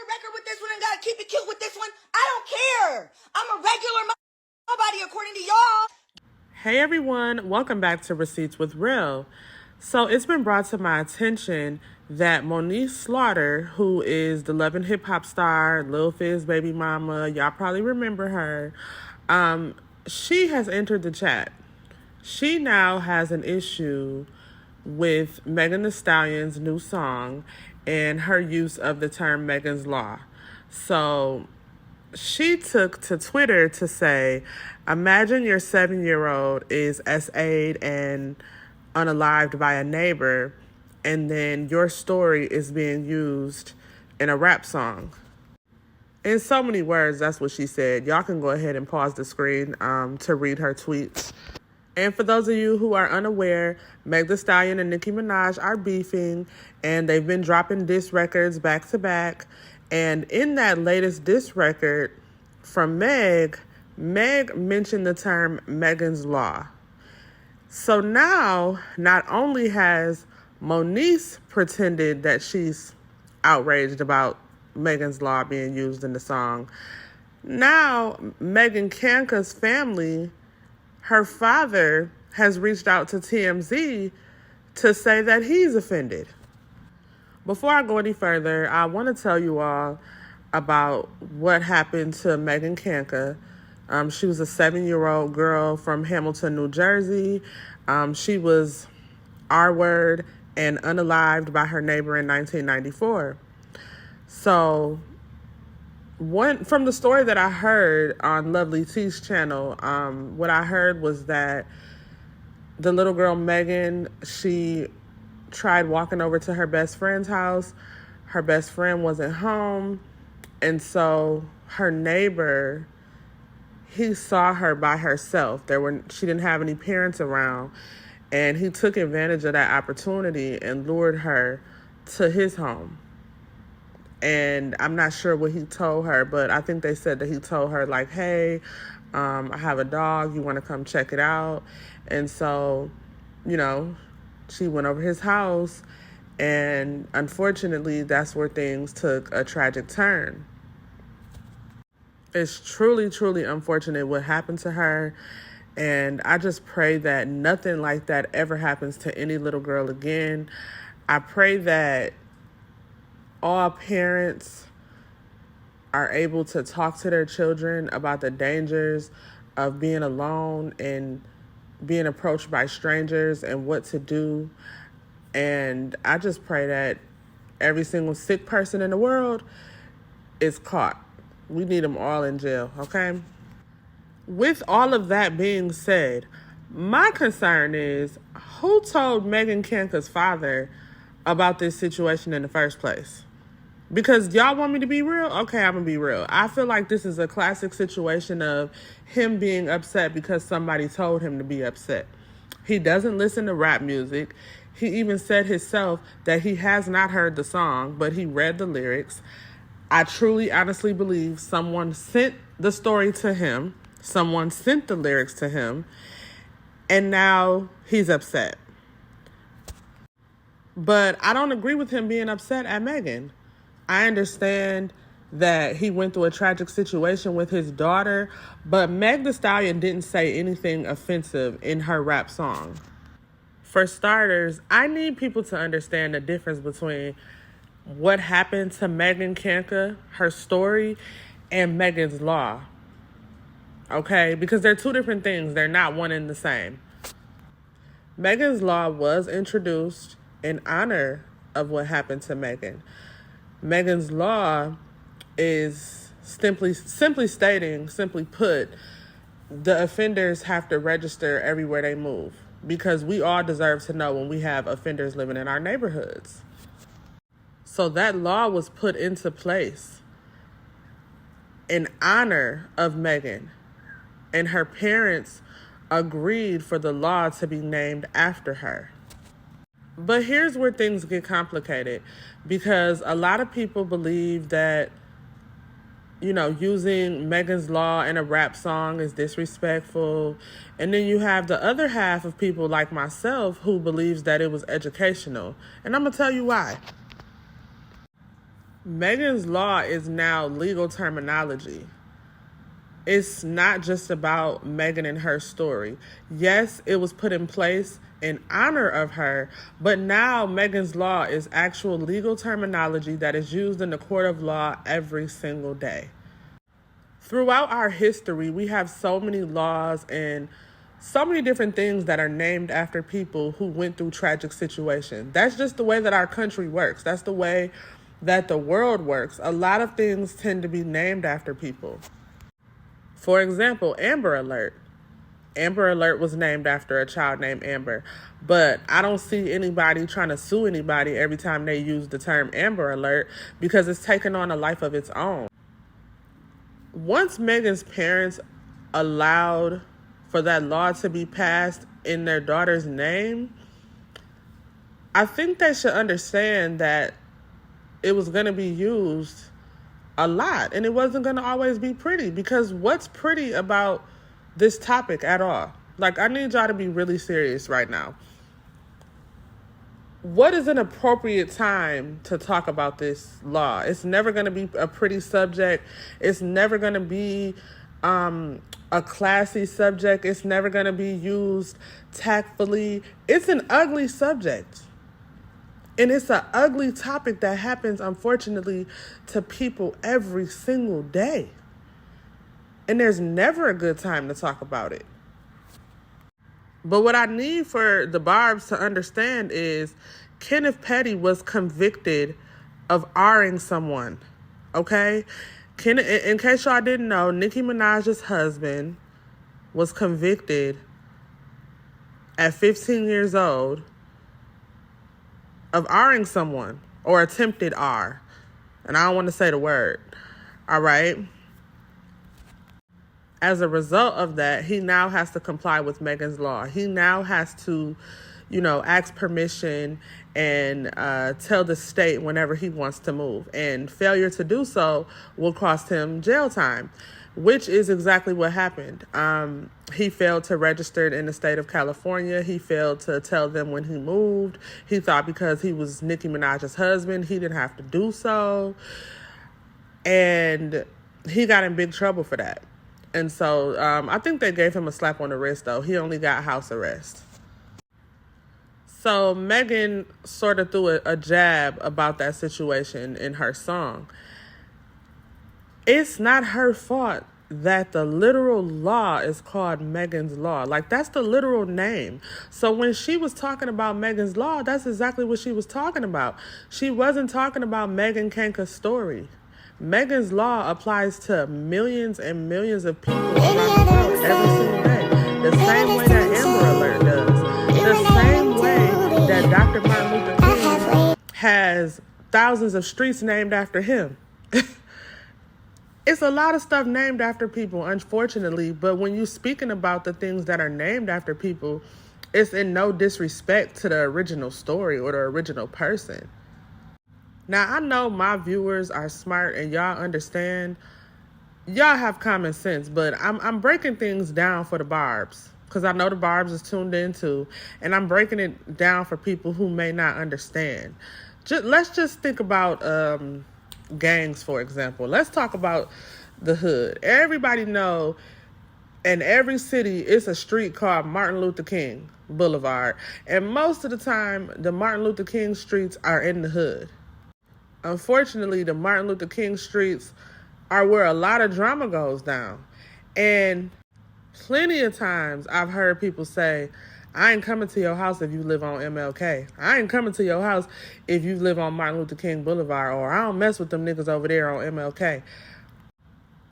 a record with this one and gotta keep it cute with this one. I don't care. I'm a regular nobody according to y'all. Hey everyone, welcome back to Receipts with Real. So it's been brought to my attention that Moniece Slaughter, who is the Love and Hip Hop star, Lil Fizz baby mama, y'all probably remember her, she has entered the chat. She now has an issue with Megan Thee Stallion's new song and her use of the term Megan's Law. So she took to Twitter to say, imagine your 7-year-old is SA'd and unalived by a neighbor, and then your story is being used in a rap song. In so many words, that's what she said. Y'all can go ahead and pause the screen to read her tweets. And for those of you who are unaware, Meg Thee Stallion and Nicki Minaj are beefing, and they've been dropping diss records back to back. And in that latest diss record from Meg mentioned the term Megan's Law. So now, not only has Moniece pretended that she's outraged about Megan's Law being used in the song, now Megan Kanka's family, her father, has reached out to TMZ to say that he's offended. Before I go any further, I want to tell you all about what happened to Megan Kanka. She was a 7-year-old girl from Hamilton, New Jersey. She was R-word and unalived by her neighbor in 1994. So, from the story that I heard on Lovely T's channel, what I heard was that the little girl Megan, she tried walking over to her best friend's house. Her best friend wasn't home, and so her neighbor, he saw her by herself. She didn't have any parents around, and he took advantage of that opportunity and lured her to his home. And I'm not sure what he told her, but I think they said that he told her, like, hey, I have a dog. You want to come check it out? And so, she went over his house, and unfortunately, that's where things took a tragic turn. It's truly, truly unfortunate what happened to her, and I just pray that nothing like that ever happens to any little girl again. I pray that all parents are able to talk to their children about the dangers of being alone and being approached by strangers and what to do. And I just pray that every single sick person in the world is caught. We need them all in jail, okay? With all of that being said, my concern is, who told Megan Kanka's father about this situation in the first place? Because y'all want me to be real? Okay, I'm going to be real. I feel like this is a classic situation of him being upset because somebody told him to be upset. He doesn't listen to rap music. He even said himself that he has not heard the song, but he read the lyrics. I truly, honestly believe someone sent the story to him. Someone sent the lyrics to him. And now he's upset. But I don't agree with him being upset at Megan. I understand that he went through a tragic situation with his daughter, but Meg Thee Stallion didn't say anything offensive in her rap song. For starters, I need people to understand the difference between what happened to Megan Kanka, her story, and Megan's Law. Okay? Because they're two different things. They're not one and the same. Megan's Law was introduced in honor of what happened to Megan. Megan's Law is simply put, the offenders have to register everywhere they move, because we all deserve to know when we have offenders living in our neighborhoods. So that law was put into place in honor of Megan, and her parents agreed for the law to be named after her. But here's where things get complicated, because a lot of people believe that, using Megan's Law in a rap song is disrespectful. And then you have the other half of people like myself who believes that it was educational. And I'm going to tell you why. Megan's Law is now legal terminology. It's not just about Megan and her story. Yes, it was put in place in honor of her, but now Megan's Law is actual legal terminology that is used in the court of law every single day. Throughout our history, we have so many laws and so many different things that are named after people who went through tragic situations. That's just the way that our country works. That's the way that the world works. A lot of things tend to be named after people. For example, Amber Alert. Amber Alert was named after a child named Amber, but I don't see anybody trying to sue anybody every time they use the term Amber Alert because it's taken on a life of its own. Once Megan's parents allowed for that law to be passed in their daughter's name, I think they should understand that it was going to be used a lot, and it wasn't going to always be pretty, because what's pretty about this topic at all? Like, I need y'all to be really serious right now. What is an appropriate time to talk about this law? It's never going to be a pretty subject. It's never going to be a classy subject. It's never going to be used tactfully. It's an ugly subject. And it's an ugly topic that happens, unfortunately, to people every single day. And there's never a good time to talk about it. But what I need for the Barbs to understand is Kenneth Petty was convicted of R-ing someone, okay? In case y'all didn't know, Nicki Minaj's husband was convicted at 15 years old of R-ing someone, or attempted R. And I don't want to say the word, all right? As a result of that, he now has to comply with Megan's Law. He now has to, ask permission and tell the state whenever he wants to move. And failure to do so will cost him jail time, which is exactly what happened. He failed to register in the state of California. He failed to tell them when he moved. He thought because he was Nicki Minaj's husband, he didn't have to do so. And he got in big trouble for that. And so I think they gave him a slap on the wrist, though. He only got house arrest. So Megan sort of threw a jab about that situation in her song. It's not her fault that the literal law is called Megan's Law. Like, that's the literal name. So when she was talking about Megan's Law, that's exactly what she was talking about. She wasn't talking about Megan Kanka's story. Megan's Law applies to millions and millions of people around the world every single day. The same way that Amber Alert does. The same way that Dr. Martin Luther King has thousands of streets named after him. It's a lot of stuff named after people, unfortunately, but when you're speaking about the things that are named after people, it's in no disrespect to the original story or the original person. Now, I know my viewers are smart and y'all understand. Y'all have common sense, but I'm breaking things down for the Barbs, because I know the Barbs is tuned in too, and I'm breaking it down for people who may not understand. Let's just think about gangs, for example. Let's talk about the hood. Everybody know in every city it's a street called Martin Luther King Boulevard, and most of the time the Martin Luther King streets are in the hood. Unfortunately, the Martin Luther King streets are where a lot of drama goes down. And plenty of times I've heard people say, I ain't coming to your house if you live on MLK. I ain't coming to your house if you live on Martin Luther King Boulevard, or I don't mess with them niggas over there on MLK.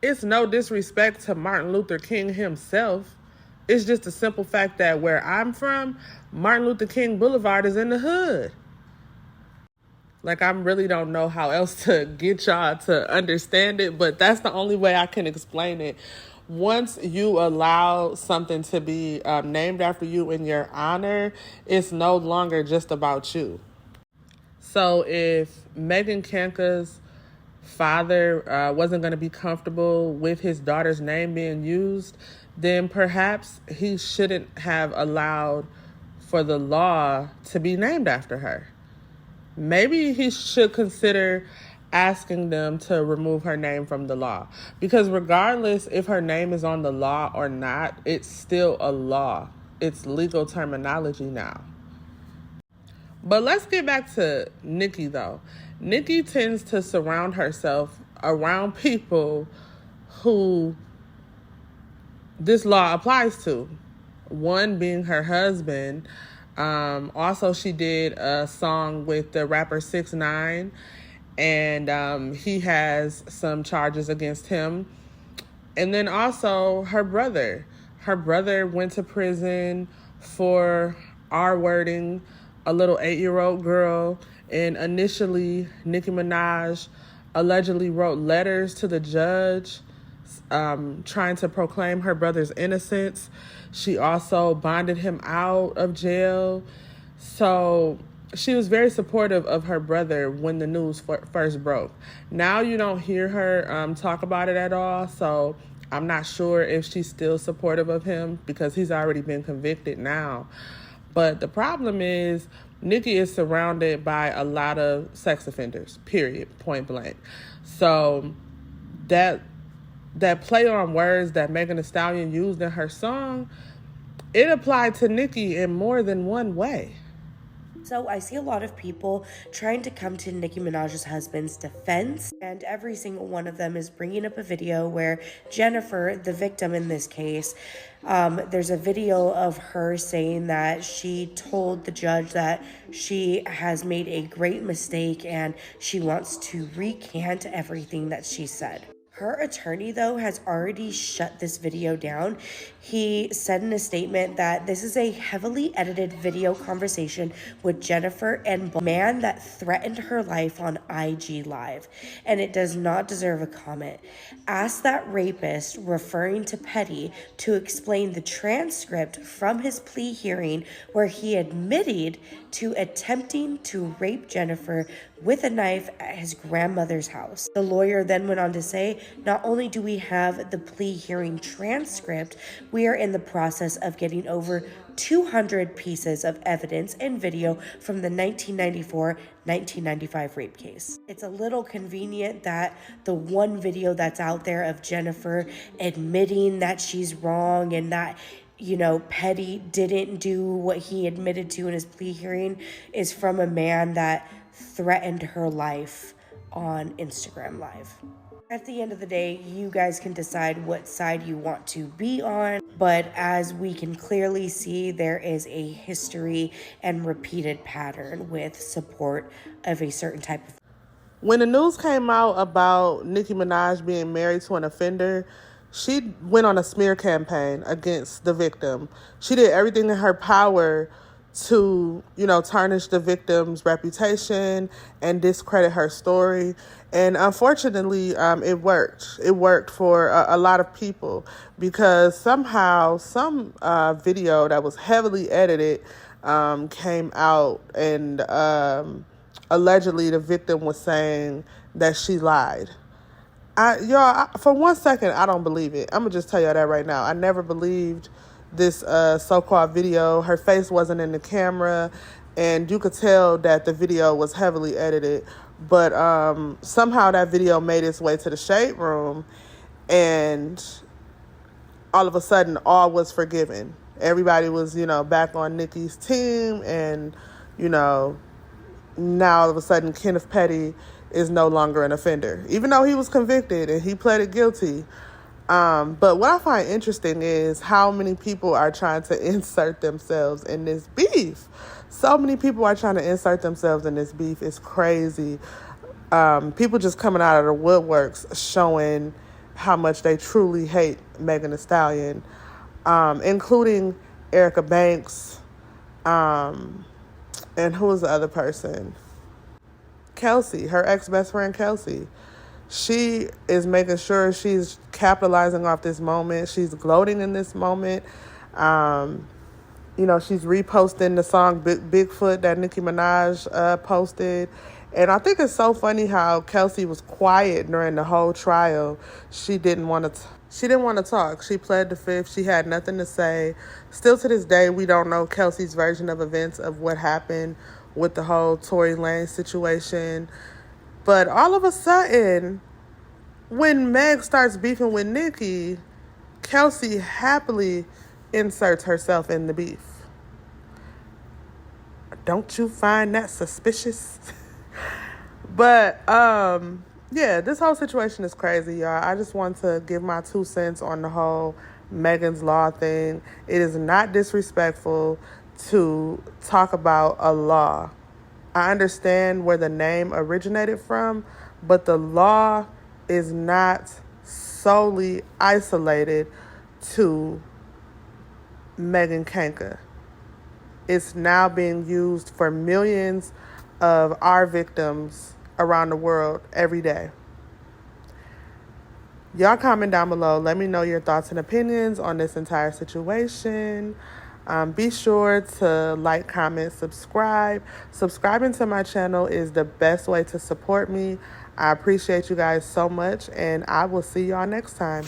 It's no disrespect to Martin Luther King himself. It's just a simple fact that where I'm from, Martin Luther King Boulevard is in the hood. Like, I really don't know how else to get y'all to understand it, but that's the only way I can explain it. Once you allow something to be named after you in your honor, it's no longer just about you. So if Megan Kanka's father wasn't going to be comfortable with his daughter's name being used, then perhaps he shouldn't have allowed for the law to be named after her. Maybe he should consider asking them to remove her name from the law. Because regardless if her name is on the law or not, it's still a law. It's legal terminology now. But let's get back to Nicki, though. Nicki tends to surround herself around people who this law applies to. One being her husband. Also, she did a song with the rapper 6ix9ine, and he has some charges against him. And then also her brother. Her brother went to prison for R-wording a little 8-year-old girl. And initially, Nicki Minaj allegedly wrote letters to the judge trying to proclaim her brother's innocence. She also bonded him out of jail. So she was very supportive of her brother when the news first broke. Now you don't hear her talk about it at all, so I'm not sure if she's still supportive of him because he's already been convicted now. But the problem is Nicki is surrounded by a lot of sex offenders, period, point blank. So that play on words that Megan Thee Stallion used in her song, it applied to Nicki in more than one way. So I see a lot of people trying to come to Nicki Minaj's husband's defense, and every single one of them is bringing up a video where Jennifer, the victim in this case, there's a video of her saying that she told the judge that she has made a great mistake and she wants to recant everything that she said. Her attorney, though, has already shut this video down. He said in a statement that this is a heavily edited video conversation with Jennifer and a man that threatened her life on IG Live, and it does not deserve a comment. Ask that rapist, referring to Petty, to explain the transcript from his plea hearing where he admitted to attempting to rape Jennifer with a knife at his grandmother's house. The lawyer then went on to say, not only do we have the plea hearing transcript, we are in the process of getting over 200 pieces of evidence and video from the 1994-1995 rape case. It's a little convenient that the one video that's out there of Jennifer admitting that she's wrong and that Petty didn't do what he admitted to in his plea hearing is from a man that threatened her life on Instagram Live. At the end of the day, you guys can decide what side you want to be on, but as we can clearly see, there is a history and repeated pattern with support of a certain type of. When the news came out about Nicki Minaj being married to an offender, she went on a smear campaign against the victim. She did everything in her power to, tarnish the victim's reputation and discredit her story. And unfortunately, it worked. It worked for a lot of people because somehow some video that was heavily edited came out, and allegedly the victim was saying that she lied. For 1 second, I don't believe it. I'm going to just tell y'all that right now. I never believed this so-called video. Her face wasn't in the camera, and you could tell that the video was heavily edited. But somehow that video made its way to the Shade Room, and all of a sudden, all was forgiven. Everybody was, back on Nicki's team, and, now all of a sudden, Kenneth Petty is no longer an offender, even though he was convicted and he pleaded guilty. But what I find interesting is how many people are trying to insert themselves in this beef. So many people are trying to insert themselves in this beef. It's crazy. People just coming out of the woodworks showing how much they truly hate Megan Thee Stallion, including Erica Banks, and who was the other person? Kelsey, her ex-best friend Kelsey. She is making sure she's capitalizing off this moment. She's gloating in this moment. She's reposting the song Bigfoot that Nicki Minaj posted. And I think it's so funny how Kelsey was quiet during the whole trial. She didn't want to talk. She pled the fifth. She had nothing to say. Still to this day, we don't know Kelsey's version of events of what happened with the whole Tory Lanez situation. But all of a sudden, when Meg starts beefing with Nicki, Kelsey happily inserts herself in the beef. Don't you find that suspicious? But, yeah, this whole situation is crazy, y'all. I just want to give my 2 cents on the whole Megan's Law thing. It is not disrespectful to talk about a law. I understand where the name originated from, but the law is not solely isolated to Megan Kanka. It's now being used for millions of our victims around the world every day. Y'all comment down below. Let me know your thoughts and opinions on this entire situation. Be sure to like, comment, subscribe. Subscribing to my channel is the best way to support me. I appreciate you guys so much, and I will see y'all next time.